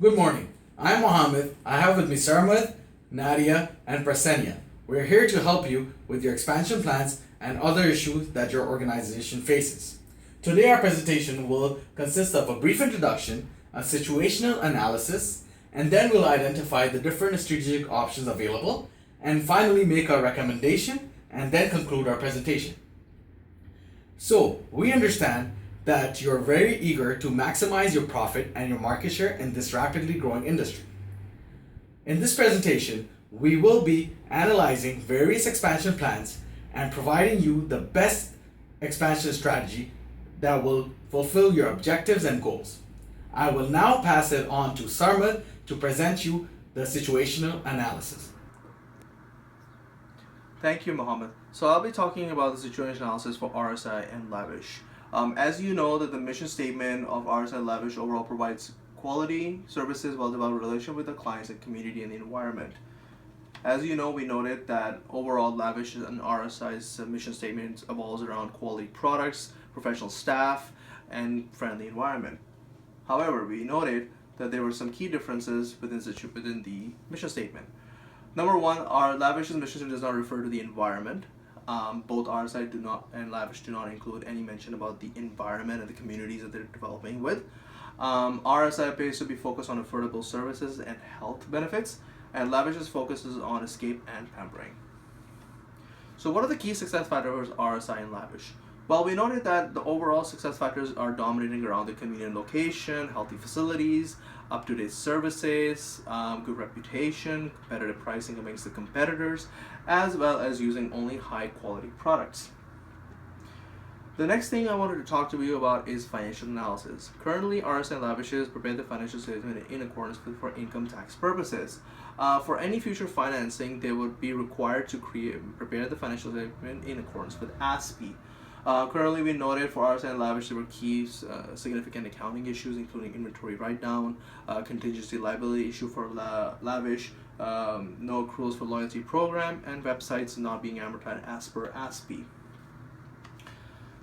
Good morning. I'm Mohammed. I have with me Sarmad, Nadia, and Prasenia. We're here to help you with your expansion plans and other issues that your organization faces. Today, our presentation will consist of a brief introduction, a situational analysis, and then we'll identify the different strategic options available, and finally make our recommendation and then conclude our presentation. So, we understand that you're very eager to maximize your profit and your market share in this rapidly growing industry. In this presentation, we will be analyzing various expansion plans and providing you the best expansion strategy that will fulfill your objectives and goals. I will now pass it on to Sarmad to present you the situational analysis. Thank you, Mohammed. So I'll be talking about the situation analysis for RSI and Lavish. As you know, that the mission statement of RSI and Lavish overall provides quality services while developing relationship with the clients, the community, and the environment. As you know, we noted that overall Lavish and RSI's mission statement evolves around quality products, professional staff, and friendly environment. However, we noted that there were some key differences within the mission statement. Number one, our Lavish's mission statement does not refer to the environment. Both RSI and Lavish do not include any mention about the environment and the communities that they're developing with. RSI appears to be focused on affordable services and health benefits, and Lavish's focuses on escape and pampering. So what are the key success factors for RSI and Lavish? Well, we noted that the overall success factors are dominating around the convenient location, healthy facilities, up-to-date services, good reputation, competitive pricing amongst the competitors, as well as using only high-quality products. The next thing I wanted to talk to you about is financial analysis. Currently, RSI and Lavish prepare the financial statement in accordance with for income tax purposes. For any future financing, they would be required to prepare the financial statement in accordance with ASPE. Currently, we noted for RSI and Lavish there were key significant accounting issues, including inventory write-down, contingency liability issue for Lavish, no accruals for loyalty program, and websites not being amortized as per ASPE.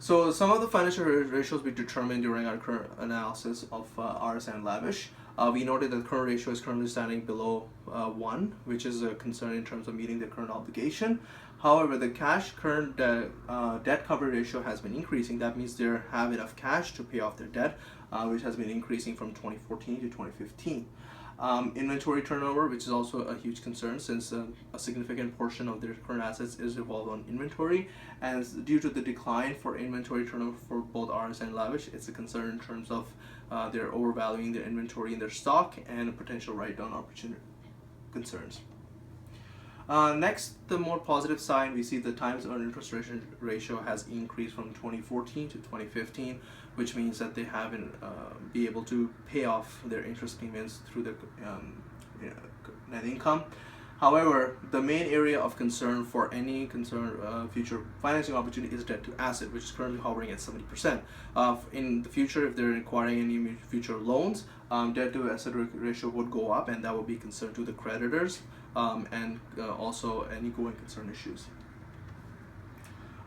So some of the financial ratios we determined during our current analysis of RSI and Lavish. We noted that the current ratio is currently standing below 1, which is a concern in terms of meeting the current obligation. However, the cash current debt coverage ratio has been increasing. That means they have enough cash to pay off their debt, which has been increasing from 2014 to 2015. Inventory turnover, which is also a huge concern since a significant portion of their current assets is revolved on inventory, and due to the decline for inventory turnover for both RSI and Lavish, it's a concern in terms of they're overvaluing their inventory in their stock and potential write-down opportunity concerns. Next, the more positive side, we see the times earned interest ratio has increased from 2014 to 2015, which means that they haven't be able to pay off their interest payments through the net income. However, the main area of concern for any future financing opportunity is debt to asset, which is currently hovering at 70%. In the future, if they're acquiring any future loans, debt to asset ratio would go up, and that would be a concern to the creditors and also any going concern issues.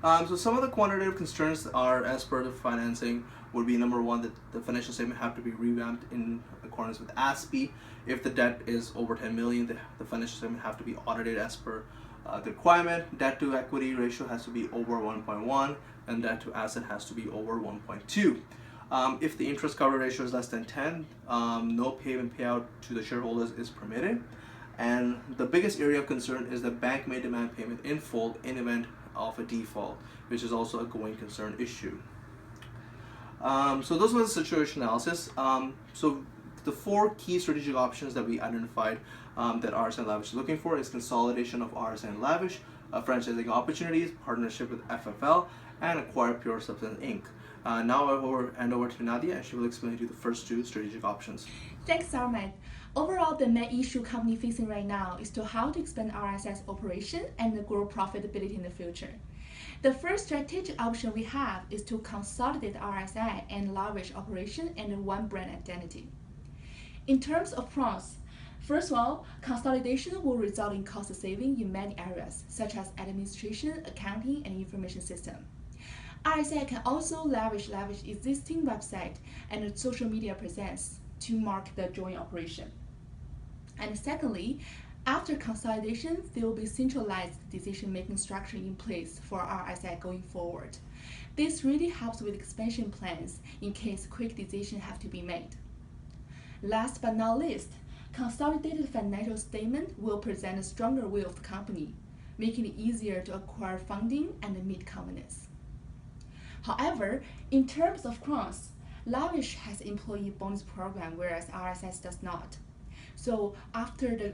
So some of the quantitative concerns are, as per the financing, would be number one, that the financial statement have to be revamped in accordance with ASPE. If the debt is over 10 million, the financial statement have to be audited as per the requirement. Debt to equity ratio has to be over 1.1, and debt to asset has to be over 1.2. If the interest cover ratio is less than 10, no payment payout to the shareholders is permitted. And the biggest area of concern is the bank may demand payment in full in event of a default, which is also a going concern issue. So those were the situation analysis. So the 4 key strategic options that we identified that RSI and Lavish is looking for is consolidation of RSI and Lavish, franchising opportunities, partnership with FFL, and acquire Pure Substance Inc. Now I will hand over to Nadia, and she will explain to you the first 2 strategic options. Thanks, Sarmad. Overall, the main issue company facing right now is to how to expand RSI's operation and grow profitability in the future. The first strategic option we have is to consolidate RSI and Lavish operation under one brand identity. In terms of pros, first of all, consolidation will result in cost saving in many areas, such as administration, accounting, and information system. RSI can also leverage existing website and social media presence. to mark the joint operation. And secondly, after consolidation, there will be centralized decision-making structure in place for RSI going forward. This really helps with expansion plans in case quick decisions have to be made. Last but not least, consolidated financial statement will present a stronger view of the company, making it easier to acquire funding and meet covenants. However, in terms of grants, Lavish has employee bonus program, whereas RSS does not. So after the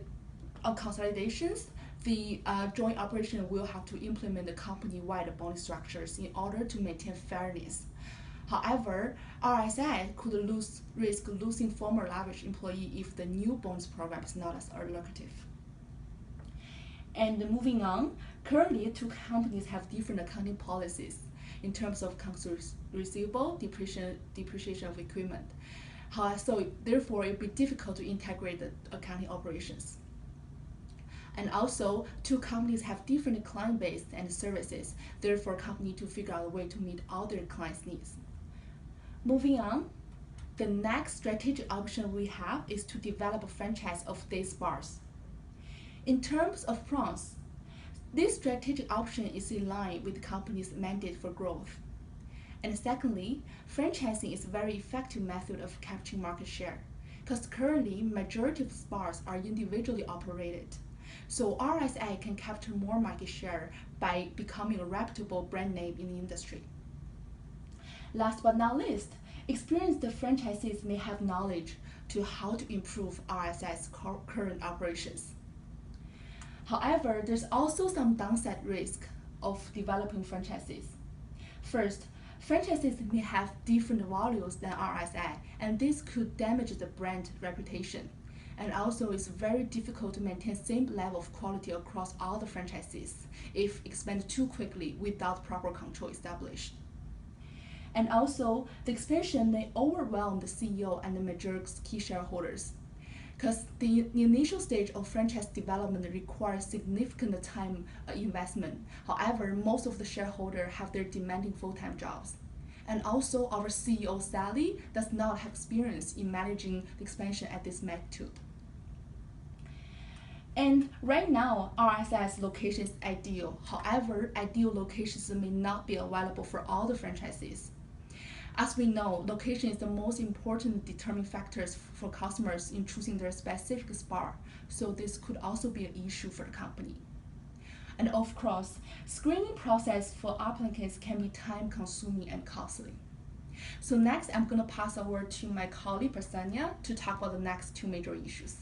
consolidations, the joint operation will have to implement the company-wide bonus structures in order to maintain fairness. However, RSI could risk losing former Lavish employee if the new bonus program is not as lucrative. And moving on, currently two companies have different accounting policies in terms of accounts receivable, depreciation of equipment. So therefore, it will be difficult to integrate the accounting operations. And also, two companies have different client base and services. Therefore, companies need to figure out a way to meet all their clients' needs. Moving on, the next strategic option we have is to develop a franchise of day spas. In terms of France, this strategic option is in line with the company's mandate for growth. And secondly, franchising is a very effective method of capturing market share, because currently majority of spas are individually operated. So RSI can capture more market share by becoming a reputable brand name in the industry. Last but not least, experienced franchisees may have knowledge to how to improve RSI's current operations. However, there's also some downside risk of developing franchises. First, franchises may have different values than RSI, and this could damage the brand reputation. And also, it's very difficult to maintain same level of quality across all the franchises if expanded too quickly without proper control established. And also, the expansion may overwhelm the CEO and the major key shareholders, because the initial stage of franchise development requires significant time investment. However, most of the shareholders have their demanding full-time jobs. And also, our CEO, Sally, does not have experience in managing the expansion at this magnitude. And right now, RSI's location is ideal. However, ideal locations may not be available for all the franchises. As we know, location is the most important determining factors for customers in choosing their specific spa, so this could also be an issue for the company. And of course, screening process for applicants can be time-consuming and costly. So next, I'm going to pass over to my colleague, Prasanya, to talk about the next two major issues.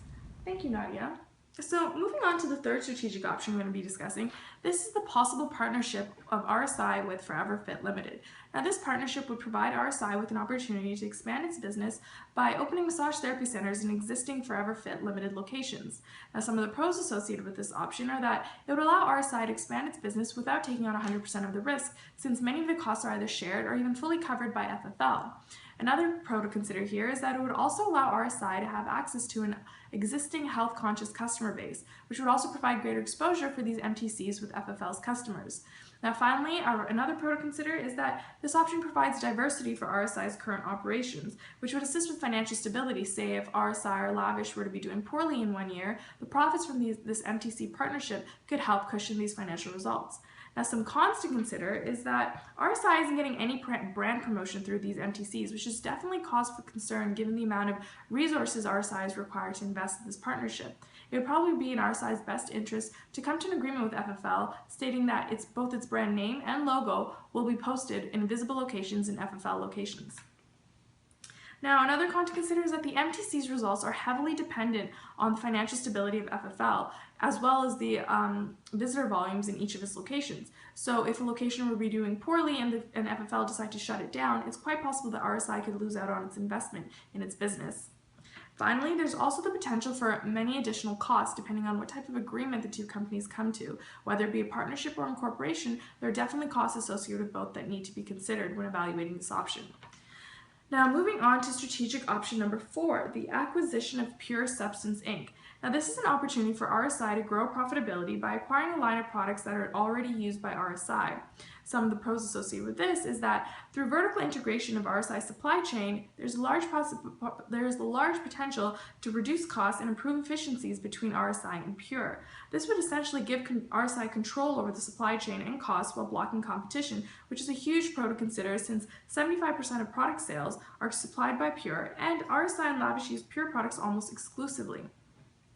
Thank you, Nadia. So moving on to the third strategic option we're going to be discussing, this is the possible partnership of RSI with Forever Fit Limited. Now this partnership would provide RSI with an opportunity to expand its business by opening massage therapy centers in existing Forever Fit Limited locations. Now some of the pros associated with this option are that it would allow RSI to expand its business without taking on 100% of the risk, since many of the costs are either shared or even fully covered by FFL. Another pro to consider here is that it would also allow RSI to have access to an existing health-conscious customer base, which would also provide greater exposure for these MTCs with FFL's customers. Now finally, another pro to consider is that this option provides diversity for RSI's current operations, which would assist with financial stability. Say if RSI or Lavish were to be doing poorly in 1 year, the profits from this MTC partnership could help cushion these financial results. Now some cons to consider is that RSI isn't getting any brand promotion through these MTCs, which is definitely cause for concern given the amount of resources RSI is required to invest in this partnership. It would probably be in RSI's best interest to come to an agreement with FFL stating that both its brand name and logo will be posted in visible locations in FFL locations. Now, another con to consider is that the MTC's results are heavily dependent on the financial stability of FFL, as well as the visitor volumes in each of its locations. So if a location would be doing poorly and FFL decide to shut it down, it's quite possible that RSI could lose out on its investment in its business. Finally, there's also the potential for many additional costs depending on what type of agreement the two companies come to. Whether it be a partnership or incorporation, there are definitely costs associated with both that need to be considered when evaluating this option. Now moving on to strategic option number 4, the acquisition of Pure Substance Inc. Now this is an opportunity for RSI to grow profitability by acquiring a line of products that are already used by RSI. some of the pros associated with this is that through vertical integration of RSI's supply chain, there's a large potential to reduce costs and improve efficiencies between RSI and Pure. This would essentially give RSI control over the supply chain and costs while blocking competition, which is a huge pro to consider since 75% of product sales are supplied by Pure, and RSI and Lavish use Pure products almost exclusively.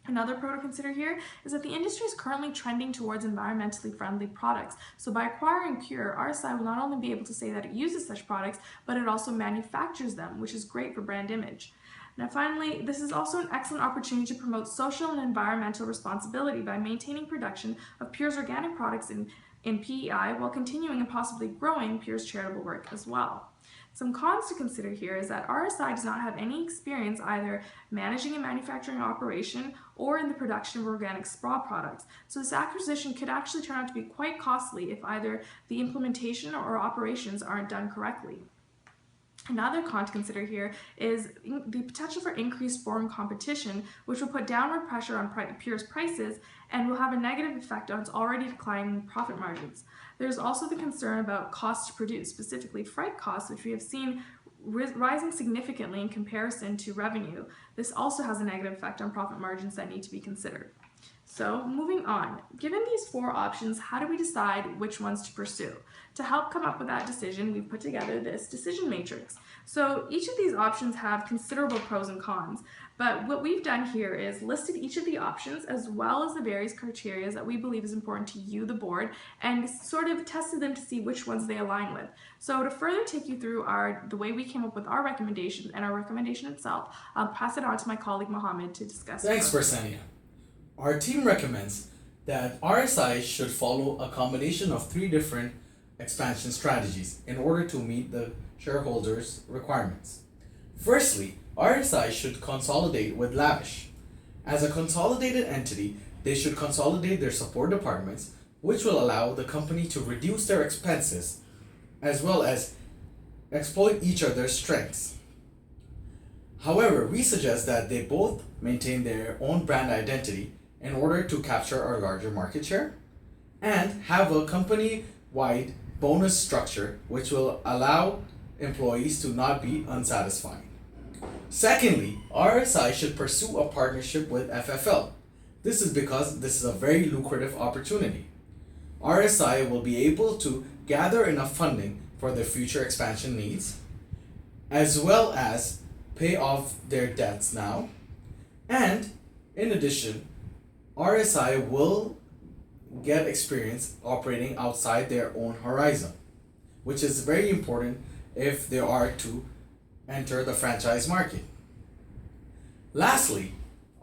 Another pro to consider here is that the industry is currently trending towards environmentally friendly products. So by acquiring Pure, RSI will not only be able to say that it uses such products, but it also manufactures them, which is great for brand image. Now finally, this is also an excellent opportunity to promote social and environmental responsibility by maintaining production of Pure's organic products in PEI while continuing and possibly growing Pure's charitable work as well. Some cons to consider here is that RSI does not have any experience either managing a manufacturing operation or in the production of organic straw products. So this acquisition could actually turn out to be quite costly if either the implementation or operations aren't done correctly. Another con to consider here is the potential for increased foreign competition, which will put downward pressure on Pure's prices and will have a negative effect on its already declining profit margins. There's also the concern about cost to produce, specifically freight costs, which we have seen rising significantly in comparison to revenue. This also has a negative effect on profit margins that need to be considered. So moving on, given these four options, how do we decide which ones to pursue? To help come up with that decision, we've put together this decision matrix. So each of these options have considerable pros and cons, but what we've done here is listed each of the options as well as the various criteria that we believe is important to you, the board, and sort of tested them to see which ones they align with. So to further take you through the way we came up with our recommendations and our recommendation itself, I'll pass it on to my colleague Mohammed to discuss. Thanks, Prasanna. Our team recommends that RSI should follow a combination of 3 different expansion strategies in order to meet the shareholders' requirements. Firstly, RSI should consolidate with Lavish. As a consolidated entity, they should consolidate their support departments, which will allow the company to reduce their expenses as well as exploit each other's strengths. However, we suggest that they both maintain their own brand identity in order to capture a larger market share and have a company-wide bonus structure which will allow employees to not be unsatisfying. Secondly, RSI should pursue a partnership with FFL. This is because this is a very lucrative opportunity. RSI will be able to gather enough funding for their future expansion needs, as well as pay off their debts now, and in addition, RSI will get experience operating outside their own horizon, which is very important if they are to enter the franchise market. Lastly,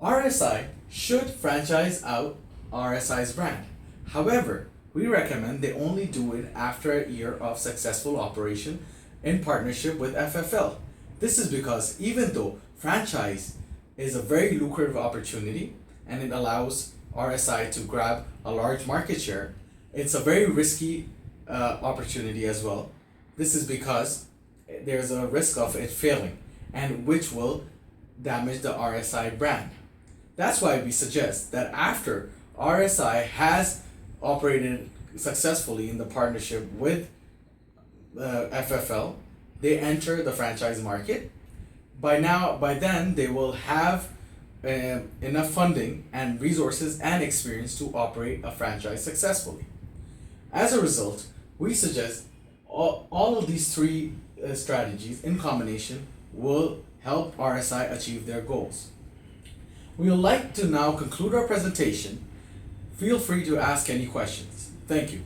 RSI should franchise out RSI's brand. However, we recommend they only do it after a year of successful operation in partnership with FFL. This is because even though franchise is a very lucrative opportunity and it allows RSI to grab a large market share, it's a very risky opportunity as well. This is because there's a risk of it failing, and which will damage the RSI brand. That's why we suggest that after RSI has operated successfully in the partnership with FFL, they enter the franchise market. By then they will have enough funding and resources and experience to operate a franchise successfully. As a result, we suggest all of these 3 strategies in combination will help RSI achieve their goals. We would like to now conclude our presentation. Feel free to ask any questions. Thank you.